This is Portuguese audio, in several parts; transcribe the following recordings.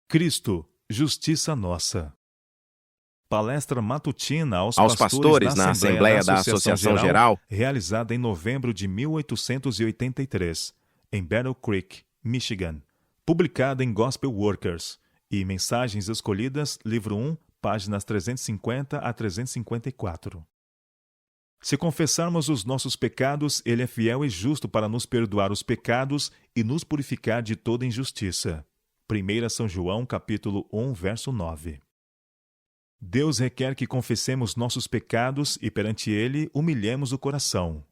Cristo, justiça nossa. Palestra matutina aos pastores na Assembleia da Associação Geral, realizada em novembro de 1883, em Battle Creek, Michigan. Publicada em Gospel Workers e Mensagens Escolhidas, livro 1, páginas 350 a 354. Se confessarmos os nossos pecados, Ele é fiel e justo para nos perdoar os pecados e nos purificar de toda injustiça. 1 São João, capítulo 1, verso 9. Deus requer que confessemos nossos pecados e, perante Ele, humilhemos o coração.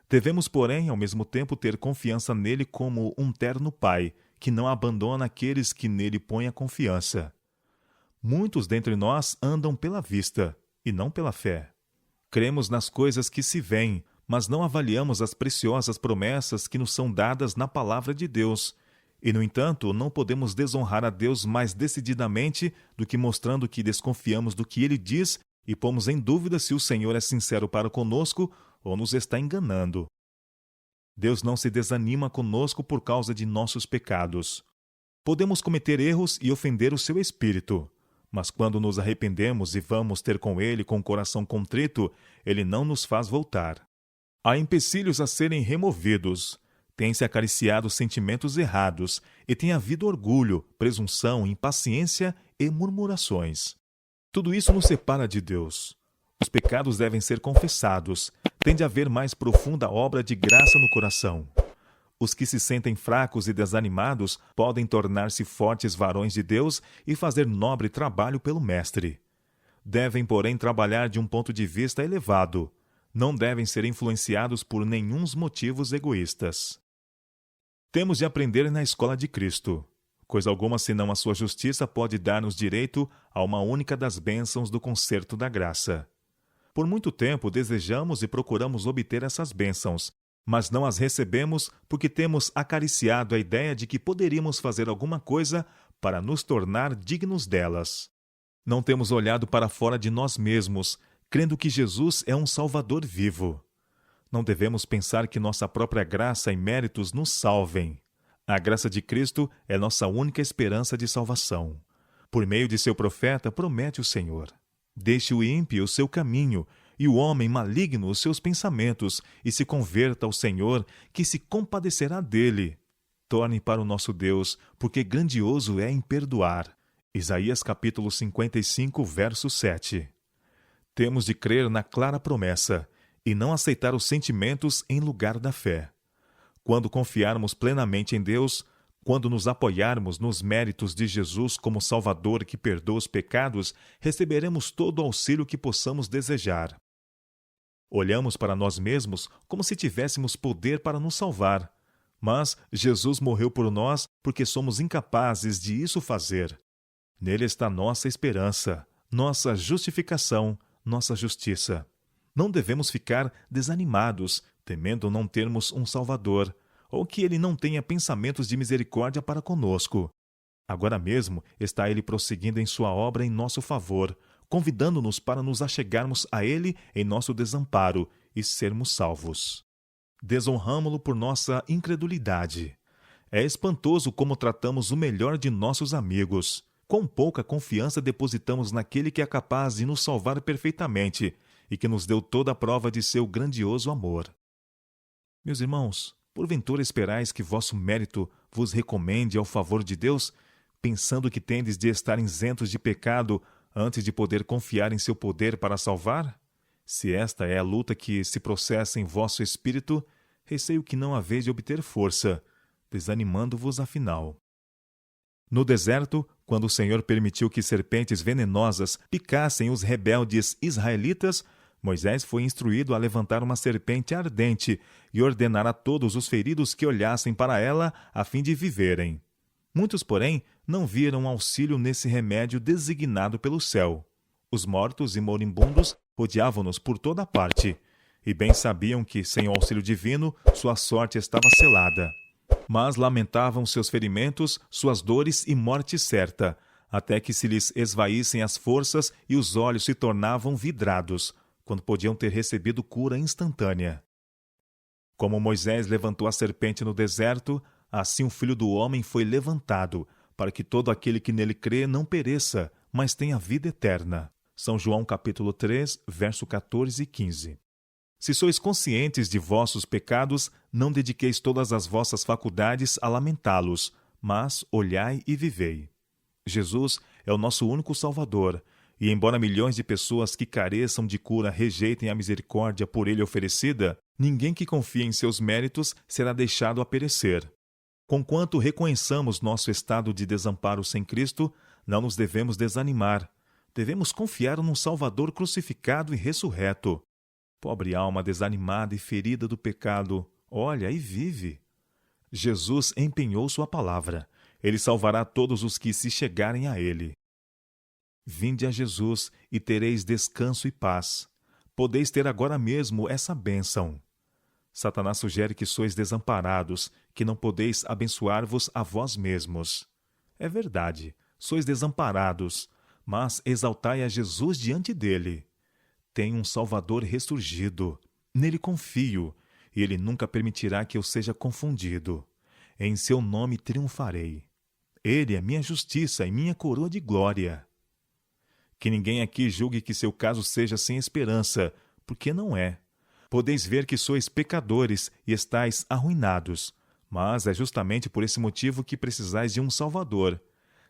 Devemos, porém, ao mesmo tempo ter confiança nele como um terno Pai, que não abandona aqueles que nele põem a confiança. Muitos dentre nós andam pela vista, e não pela fé. Cremos nas coisas que se veem, mas não avaliamos as preciosas promessas que nos são dadas na palavra de Deus. E, no entanto, não podemos desonrar a Deus mais decididamente do que mostrando que desconfiamos do que Ele diz e pomos em dúvida se o Senhor é sincero para conosco ou nos está enganando. Deus não se desanima conosco por causa de nossos pecados. Podemos cometer erros e ofender o seu Espírito, mas quando nos arrependemos e vamos ter com Ele com o coração contrito, Ele não nos faz voltar. Há empecilhos a serem removidos. Tem-se acariciado sentimentos errados e tem havido orgulho, presunção, impaciência e murmurações. Tudo isso nos separa de Deus. Os pecados devem ser confessados. Tem de haver mais profunda obra de graça no coração. Os que se sentem fracos e desanimados podem tornar-se fortes varões de Deus e fazer nobre trabalho pelo Mestre. Devem, porém, trabalhar de um ponto de vista elevado. Não devem ser influenciados por nenhuns motivos egoístas. Temos de aprender na escola de Cristo. Coisa alguma senão a sua justiça pode dar-nos direito a uma única das bênçãos do concerto da graça. Por muito tempo desejamos e procuramos obter essas bênçãos, mas não as recebemos porque temos acariciado a ideia de que poderíamos fazer alguma coisa para nos tornar dignos delas. Não temos olhado para fora de nós mesmos, crendo que Jesus é um Salvador vivo. Não devemos pensar que nossa própria graça e méritos nos salvem. A graça de Cristo é nossa única esperança de salvação. Por meio de seu profeta, promete o Senhor: deixe o ímpio o seu caminho, e o homem maligno os seus pensamentos, e se converta ao Senhor, que se compadecerá dele. Torne para o nosso Deus, porque grandioso é em perdoar. Isaías capítulo 55, verso 7. Temos de crer na clara promessa, e não aceitar os sentimentos em lugar da fé. Quando confiarmos plenamente em Deus, quando nos apoiarmos nos méritos de Jesus como Salvador que perdoa os pecados, receberemos todo o auxílio que possamos desejar. Olhamos para nós mesmos como se tivéssemos poder para nos salvar, mas Jesus morreu por nós porque somos incapazes de isso fazer. Nele está nossa esperança, nossa justificação, nossa justiça. Não devemos ficar desanimados, temendo não termos um Salvador, ou que Ele não tenha pensamentos de misericórdia para conosco. Agora mesmo está Ele prosseguindo em sua obra em nosso favor, convidando-nos para nos achegarmos a Ele em nosso desamparo e sermos salvos. Desonramo-lo por nossa incredulidade. É espantoso como tratamos o melhor de nossos amigos. Quão pouca confiança depositamos naquele que é capaz de nos salvar perfeitamente e que nos deu toda a prova de seu grandioso amor. Meus irmãos, porventura esperais que vosso mérito vos recomende ao favor de Deus, pensando que tendes de estar isentos de pecado antes de poder confiar em seu poder para salvar? Se esta é a luta que se processa em vosso espírito, receio que não haveis de obter força, desanimando-vos afinal. No deserto, quando o Senhor permitiu que serpentes venenosas picassem os rebeldes israelitas, Moisés foi instruído a levantar uma serpente ardente e ordenar a todos os feridos que olhassem para ela a fim de viverem. Muitos, porém, não viram auxílio nesse remédio designado pelo céu. Os mortos e moribundos rodeavam-nos por toda parte, e bem sabiam que, sem o auxílio divino, sua sorte estava selada. Mas lamentavam seus ferimentos, suas dores e morte certa, até que se lhes esvaíssem as forças e os olhos se tornavam vidrados, quando podiam ter recebido cura instantânea. Como Moisés levantou a serpente no deserto, assim o Filho do Homem foi levantado, para que todo aquele que nele crê não pereça, mas tenha vida eterna. São João capítulo 3, verso 14 e 15. Se sois conscientes de vossos pecados, não dediqueis todas as vossas faculdades a lamentá-los, mas olhai e vivei. Jesus é o nosso único Salvador, e embora milhões de pessoas que careçam de cura rejeitem a misericórdia por ele oferecida, ninguém que confie em seus méritos será deixado a perecer. Conquanto reconheçamos nosso estado de desamparo sem Cristo, não nos devemos desanimar. Devemos confiar num Salvador crucificado e ressurreto. Pobre alma desanimada e ferida do pecado, olha e vive. Jesus empenhou sua palavra. Ele salvará todos os que se chegarem a ele. Vinde a Jesus e tereis descanso e paz. Podeis ter agora mesmo essa bênção. Satanás sugere que sois desamparados, que não podeis abençoar-vos a vós mesmos. É verdade, sois desamparados, mas exaltai a Jesus diante dele. Tenho um Salvador ressurgido. Nele confio, e ele nunca permitirá que eu seja confundido. Em seu nome triunfarei. Ele é minha justiça e minha coroa de glória. Que ninguém aqui julgue que seu caso seja sem esperança, porque não é. Podeis ver que sois pecadores e estáis arruinados, mas é justamente por esse motivo que precisais de um Salvador.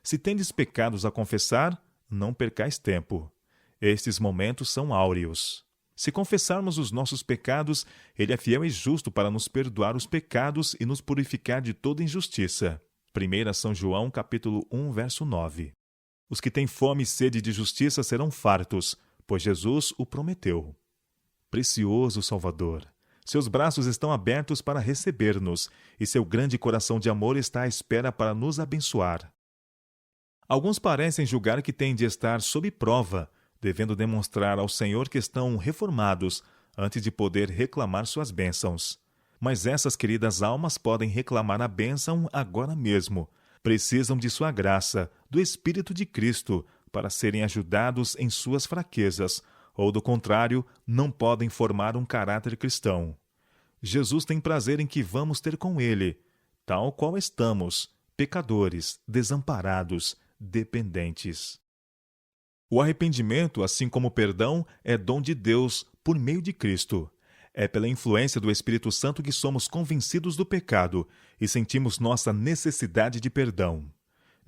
Se tendes pecados a confessar, não percais tempo. Estes momentos são áureos. Se confessarmos os nossos pecados, ele é fiel e justo para nos perdoar os pecados e nos purificar de toda injustiça. 1 São João, capítulo 1, verso 9. Os que têm fome e sede de justiça serão fartos, pois Jesus o prometeu. Precioso Salvador, seus braços estão abertos para receber-nos, e seu grande coração de amor está à espera para nos abençoar. Alguns parecem julgar que têm de estar sob prova, devendo demonstrar ao Senhor que estão reformados, antes de poder reclamar suas bênçãos. Mas essas queridas almas podem reclamar a bênção agora mesmo. Precisam de sua graça, do Espírito de Cristo, para serem ajudados em suas fraquezas, ou, do contrário, não podem formar um caráter cristão. Jesus tem prazer em que vamos ter com ele, tal qual estamos, pecadores, desamparados, dependentes. O arrependimento, assim como o perdão, é dom de Deus por meio de Cristo. É pela influência do Espírito Santo que somos convencidos do pecado e sentimos nossa necessidade de perdão.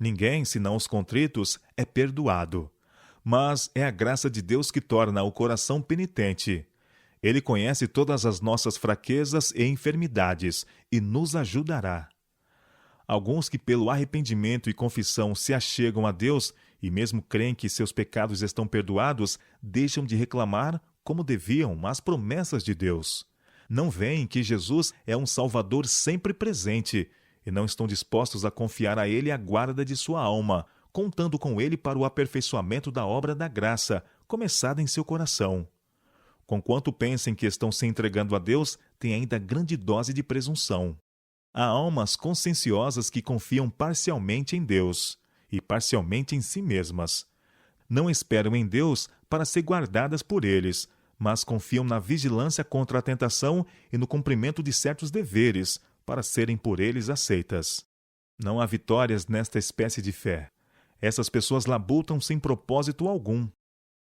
Ninguém, senão os contritos, é perdoado. Mas é a graça de Deus que torna o coração penitente. Ele conhece todas as nossas fraquezas e enfermidades e nos ajudará. Alguns que pelo arrependimento e confissão se achegam a Deus e mesmo creem que seus pecados estão perdoados, deixam de reclamar como deviam as promessas de Deus. Não veem que Jesus é um Salvador sempre presente e não estão dispostos a confiar a Ele a guarda de sua alma, contando com Ele para o aperfeiçoamento da obra da graça, começada em seu coração. Conquanto pensem que estão se entregando a Deus, têm ainda grande dose de presunção. Há almas conscienciosas que confiam parcialmente em Deus e parcialmente em si mesmas. Não esperam em Deus para ser guardadas por eles, mas confiam na vigilância contra a tentação e no cumprimento de certos deveres para serem por eles aceitas. Não há vitórias nesta espécie de fé. Essas pessoas labutam sem propósito algum.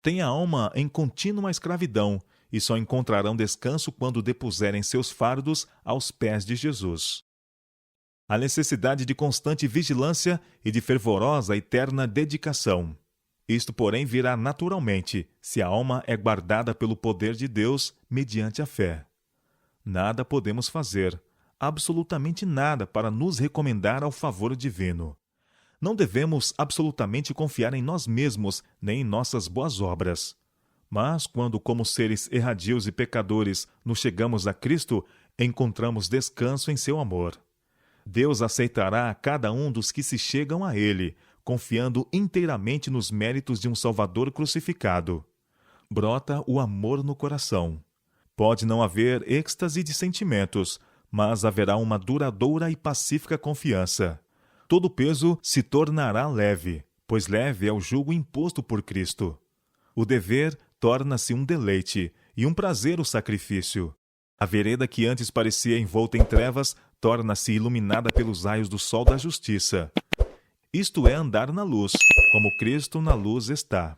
Têm a alma em contínua escravidão e só encontrarão descanso quando depuserem seus fardos aos pés de Jesus. Há necessidade de constante vigilância e de fervorosa e eterna dedicação. Isto, porém, virá naturalmente, se a alma é guardada pelo poder de Deus mediante a fé. Nada podemos fazer, absolutamente nada, para nos recomendar ao favor divino. Não devemos absolutamente confiar em nós mesmos, nem em nossas boas obras. Mas, quando, como seres erradios e pecadores, nos chegamos a Cristo, encontramos descanso em seu amor. Deus aceitará a cada um dos que se chegam a Ele, confiando inteiramente nos méritos de um Salvador crucificado. Brota o amor no coração. Pode não haver êxtase de sentimentos, mas haverá uma duradoura e pacífica confiança. Todo peso se tornará leve, pois leve é o jugo imposto por Cristo. O dever torna-se um deleite e um prazer o sacrifício. A vereda que antes parecia envolta em trevas torna-se iluminada pelos raios do sol da justiça. isto é, andar na luz, como Cristo na luz está.